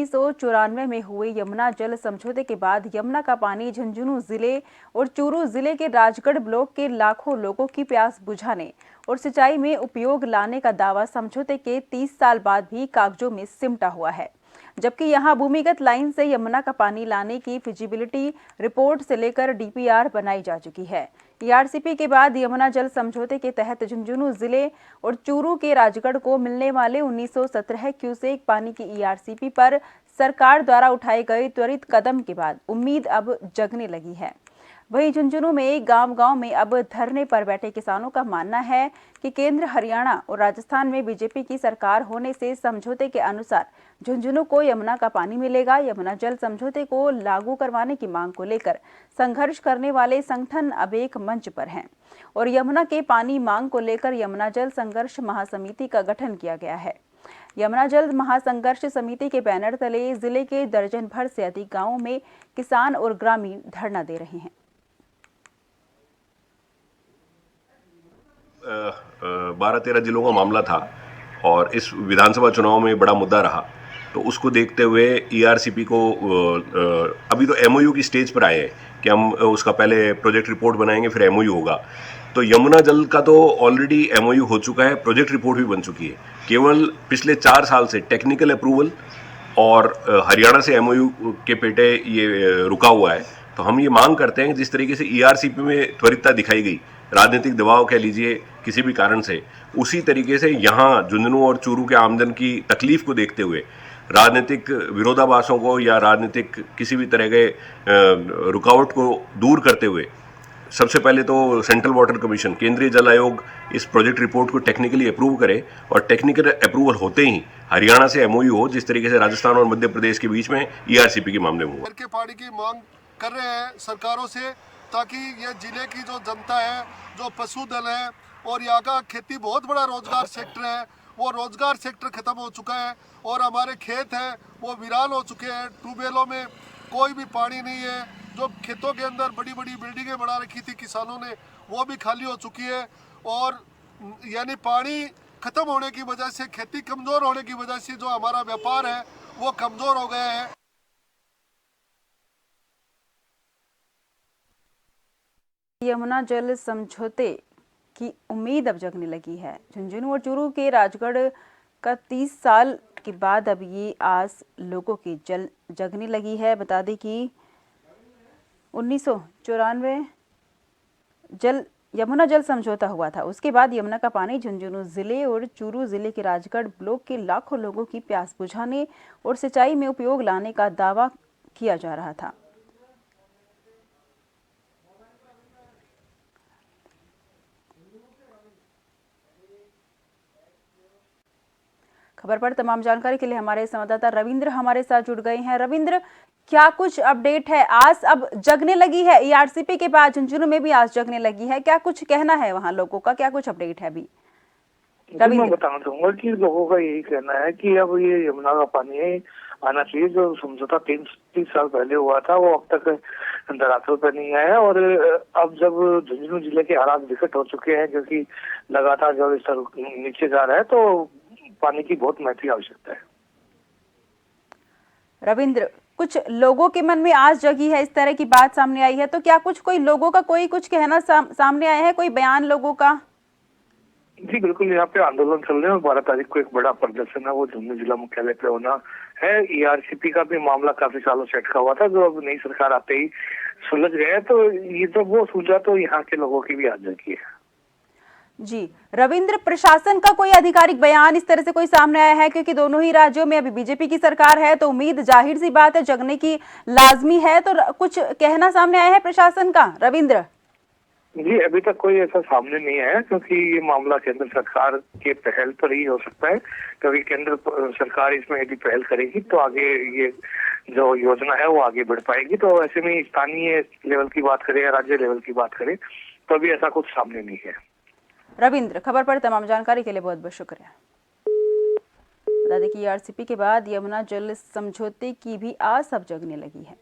1994 में हुए यमुना जल समझौते के बाद यमुना का पानी झुंझुनू जिले और चूरू जिले के राजगढ़ ब्लॉक के लाखों लोगों की प्यास बुझाने और सिंचाई में उपयोग लाने का दावा समझौते के 30 साल बाद भी कागजों में सिमटा हुआ है, जबकि यहां भूमिगत लाइन से यमुना का पानी लाने की फिजिबिलिटी रिपोर्ट से लेकर डीपीआर बनाई जा चुकी है। ईआरसीपी के बाद यमुना जल समझौते के तहत झुंझुनू जिले और चूरू के राजगढ़ को मिलने वाले 1917 क्यूसेक पानी की ईआरसीपी पर सरकार द्वारा उठाए गए त्वरित कदम के बाद उम्मीद अब जगने लगी है। वहीं झुंझुनू में गांव-गांव में अब धरने पर बैठे किसानों का मानना है कि केंद्र, हरियाणा और राजस्थान में बीजेपी की सरकार होने से समझौते के अनुसार झुंझुनू को यमुना का पानी मिलेगा। यमुना जल समझौते को लागू करवाने की मांग को लेकर संघर्ष करने वाले संगठन अब एक मंच पर हैं और यमुना के पानी मांग को लेकर यमुना जल संघर्ष महासमिति का गठन किया गया है। यमुना जल महासंघर्ष समिति के बैनर तले जिले के दर्जन भर से अधिक गांवों में किसान और ग्रामीण धरना दे रहे हैं। 12-13 जिलों का मामला था और इस विधानसभा चुनाव में बड़ा मुद्दा रहा, तो उसको देखते हुए ईआरसीपी को अभी तो एमओयू की स्टेज पर आए हैं कि हम उसका पहले प्रोजेक्ट रिपोर्ट बनाएंगे, फिर एमओयू होगा। तो यमुना जल का तो ऑलरेडी एमओयू हो चुका है, प्रोजेक्ट रिपोर्ट भी बन चुकी है। केवल पिछले 4 साल से टेक्निकल अप्रूवल और हरियाणा से एमओयू के पेटे ये रुका हुआ है। तो हम ये मांग करते हैं कि जिस तरीके से ईआरसीपी में त्वरितता दिखाई गई, राजनीतिक दबाव कह लीजिए किसी भी कारण से, उसी तरीके से यहाँ झुंझुनू और चूरू के आमदन की तकलीफ को देखते हुए राजनीतिक विरोधाभासों को या राजनीतिक किसी भी तरह के रुकावट को दूर करते हुए सबसे पहले तो सेंट्रल वाटर कमीशन, केंद्रीय जल आयोग इस प्रोजेक्ट रिपोर्ट को टेक्निकली अप्रूव करे और टेक्निकल अप्रूवल होते ही हरियाणा से एमओयू हो, जिस तरीके से राजस्थान और मध्य प्रदेश के बीच में ईआरसीपी के मामले में हुआ। पानी की मांग कर रहे हैं सरकारों से, ताकि ये जिले की जो जनता है, जो पशुधन है और यहाँ का खेती बहुत बड़ा रोजगार सेक्टर है, वो रोजगार सेक्टर खत्म हो चुका है और हमारे खेत हैं वो वीरान हो चुके हैं। ट्यूबवेलों में कोई भी पानी नहीं है। जो खेतों के अंदर बड़ी बड़ी बिल्डिंगें बना रखी थी किसानों ने, वो भी खाली हो चुकी है और यानी पानी खत्म होने की वजह से, खेती कमजोर होने की वजह से जो हमारा व्यापार है वो कमजोर हो गया है। यमुना जल समझौते की उम्मीद अब जगने लगी है। झुंझुनू और चूरू के राजगढ़ का 30 साल के बाद अब ये आस लोगों की जगने लगी है। बता दें कि 1994 यमुना जल समझौता हुआ था, उसके बाद यमुना का पानी झुंझुनू जिले और चूरू जिले के राजगढ़ ब्लॉक के लाखों लोगों की प्यास बुझाने और सिंचाई में उपयोग लाने का दावा किया जा रहा था। खबर पर तमाम जानकारी के लिए हमारे संवाददाता रविंद्र हमारे साथ जुड़ गए हैं। रविंद्र, क्या कुछ अपडेट है? आस अब जगने लगी है, ईआरसीपी के बाद झुंझुनू में भी आस जगने लगी है, क्या कुछ कहना है वहां लोगों का, क्या कुछ अपडेट है अभी? मैं बताना चाहूंगा कि लोगों का यही कहना है कि अब ये यमुना का पानी है आना चाहिए। जो समझौता 30 साल पहले हुआ था वो अब तक धरातल पर नहीं आया और अब जब झुंझुनू जिले के हालात विकट हो चुके हैं, क्योंकि लगातार जल स्तर नीचे जा रहा है, तो पानी की बहुत महत्वपूर्ण आवश्यकता है। रविंद्र, कुछ लोगों के मन में आस जगी है, इस तरह की बात सामने आई है, तो क्या कोई लोगों का कुछ कहना सामने आया है, कोई बयान लोगों का? जी बिल्कुल, यहाँ पे आंदोलन चल रहे हैं और 12 तारीख को एक बड़ा प्रदर्शन है, वो झुंझुनू जिला मुख्यालय पे होना है। ईआरसीपी का भी मामला काफी सालों से अटका हुआ था, जो अब नई सरकार आते ही सुलझ गया, तो ये तो वो सुलझा तो यहाँ के लोगों की भी आस जगी है। जी रविंद्र, प्रशासन का कोई आधिकारिक बयान इस तरह से कोई सामने आया है? क्योंकि दोनों ही राज्यों में अभी बीजेपी की सरकार है, तो उम्मीद जाहिर सी बात है जगने की लाजमी है, तो कुछ कहना सामने आया है प्रशासन का? रविंद्र जी अभी तक कोई ऐसा सामने नहीं आया, क्योंकि ये मामला केंद्र सरकार के पहल पर ही हो सकता है, क्योंकि केंद्र सरकार इसमें यदि पहल करेगी तो आगे ये जो योजना है वो आगे बढ़ पाएगी। तो ऐसे में स्थानीय लेवल की बात करें या राज्य लेवल की बात करें तो अभी ऐसा कुछ सामने नहीं है। रविंद्र, खबर पर तमाम जानकारी के लिए बहुत बहुत शुक्रिया। बता दें कि ईआरसीपी के बाद यमुना जल समझौते की भी आस अब जगने लगी है।